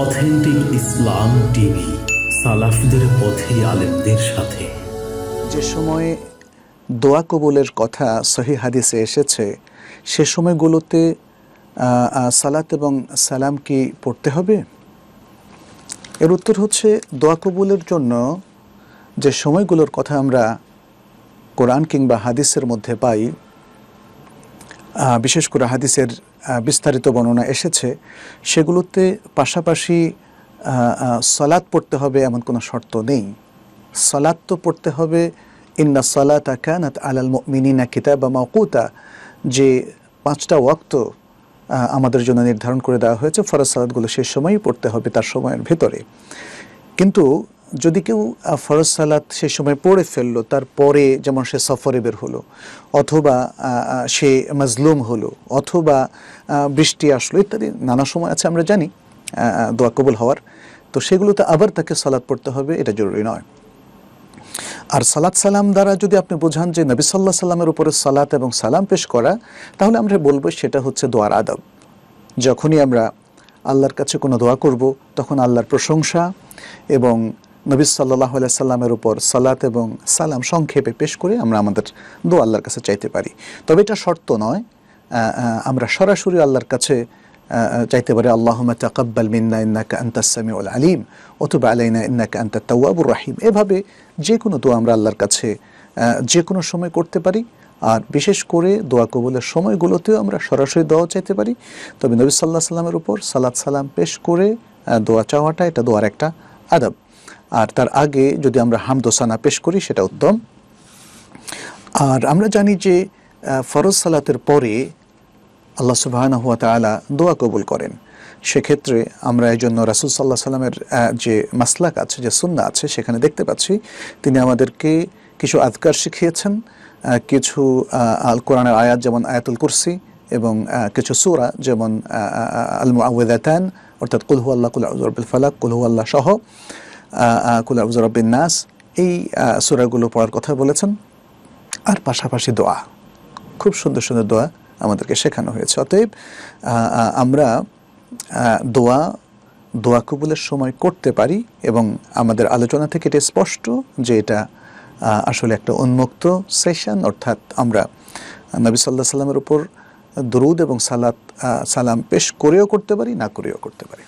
Authentic ইসলাম TV, সালাফদের পথে আলেমদের সাথে। যে সময়ে দোয়া কবুলের কথা সহিহ হাদিসে এসেছে সে সময়গুলোতে সালাত এবং সালাম কি পড়তে হবে? এর উত্তর হচ্ছে, দোয়া কবুলের জন্য যে সময়গুলোর কথা আমরা কোরআন কিংবা হাদিসের মধ্যে পাই, বিশেষ করে হাদিসের বিস্তারিত বর্ণনা এসেছে, সেগুলোতে পাশাপাশি সালাত পড়তে হবে এমন কোনো শর্ত নেই। সালাত তো পড়তে হবে, ইন্না সালাতা কানাত আলাল মুমিনিনা কিতাবা মাওকুতা, যে 5টা ওয়াক্ত আমাদের জন্য নির্ধারণ করে দেওয়া হয়েছে, ফরজ সালাতগুলো সেই সময়ই পড়তে হবে, তার সময়ের ভেতরে। কিন্তু যদি কেউ ফরজ সালাত সেই সময় পড়ে ফেললো, তারপরে যেমন সে সফরে বের হলো, অথবা সে মাজলুম হলো, অথবা বৃষ্টি আসলো, ইত্যাদি নানা সময় আছে আমরা জানি দোয়া কবুল হওয়ার, তো সেগুলোতে আবার তাকে সালাত পড়তে হবে, এটা জরুরি নয়। আর সালাত সালাম দ্বারা যদি আপনি বোঝান যে নবী সাল্লাল্লাহু আলাইহি সাল্লামের উপরে সালাত এবং সালাম পেশ করা, তাহলে আমরা বলবো সেটা হচ্ছে দোয়ার আদব। যখনই আমরা আল্লাহর কাছে কোনো দোয়া করব, তখন আল্লাহর প্রশংসা এবং নবী সাল্লাল্লাহু আলাইহি সাল্লামের উপর সালাত এবং সালাম সংক্ষেপে পেশ করে আমরা আমাদের দোয়া আল্লাহর কাছে চাইতে পারি। তবে এটা শর্ত নয় আমরা সরাসরি আল্লাহর কাছে চাইতে পারি আল্লাহুম্মা তাকাব্বাল মিন্না ইন্নাকা আনতাস সামিউল আলিম ওয়া আলাইনা ইন্নাকা আনতাত তাওয়াবুর রহিম। এভাবে যে কোনো দোয়া আমরা আল্লাহর কাছে যে কোনো সময় করতে পারি। আর বিশেষ করে দোয়া কবুলের সময়গুলোতেও আমরা সরাসরি দোয়া চাইতে পারি। তবে নবী সাল্লাল্লাহু আলাইহি সাল্লামের উপর সালাত সালাম পেশ করে দোয়া চাওয়াটা এটা দোয়ার একটা আদব। আর তার আগে যদি আমরা হামদ ও সানা পেশ করি সেটা উত্তম। আর আমরা জানি যে ফরজ সালাতের পরে আল্লাহ সুবহানাহু ওয়া তাআলা দোয়া কবুল করেন। সেক্ষেত্রে আমরা এই জন্য রাসূল সাল্লাল্লাহু আলাইহি সাল্লামের যে মাসলাক আছে, যে সুন্নাহ আছে, সেখানে দেখতে পাচ্ছি তিনি আমাদেরকে কিছু আযকার শিখিয়েছেন, কিছু আল কোরআনের আয়াত যেমন আয়াতুল কুরসি এবং কিছু সূরা যেমন আল মুআউযিযাতান, অর্থাৎ কুল হুয়াল্লাহু, কুল আউযু বিরাব্বিল ফালাক, কুল হুয়াল্লাহ সহ কুল আউযু বিরাব্বিন নাস, এই সূরাগুলো পড়ার কথা বলেছেন। আর পাশাপাশি দোয়া, খুব সুন্দর সুন্দর দোয়া আমাদেরকে শেখানো হয়েছে। অতএব আমরা দোয়া কবুলের সময় করতে পারি এবং আমাদের আলোচনা থেকে এটা স্পষ্ট যে এটা আসলে একটা উন্মুক্ত সেশন, অর্থাৎ আমরা নবী সাল্লাল্লাহু আলাইহি সাল্লামের উপর দরুদ এবং সালাম পেশ করেও করতে পারি, না করেও করতে পারি।